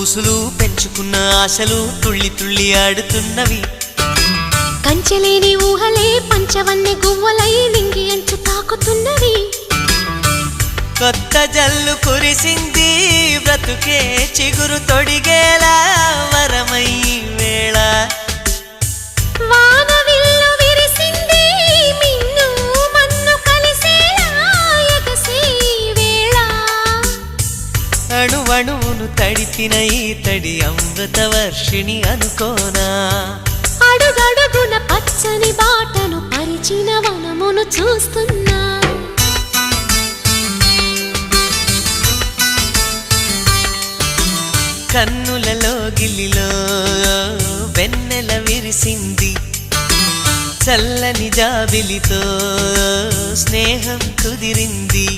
ఊసులు పెంచుకున్న ఆశలు తుళ్ళి తుళ్ళి ఆడుతున్నవి. కంచెలేని ఊహలే పంచవన్నె గువ్వలై నింగి అంచు తాకుతున్నవి. కొత్త జల్లు కురిసింది బ్రతుకే చిగురు తొడిగేలా వరమై వేళ. వానవిల్లు విరిసింది మిన్ను మన్ను కలిసేలా ఎగసే వేళ. అణువణువును తడిపిన ఈ తడి అమృత వర్షిణి అనుకోనా. అడుగడుగున పచ్చని బాటను పరిచిన వనమును చూస్తున్నా. కన్నులలో గిల్లిలో వెన్నెల విరిసింది. చల్లని జాబిలితో స్నేహం కుదిరింది.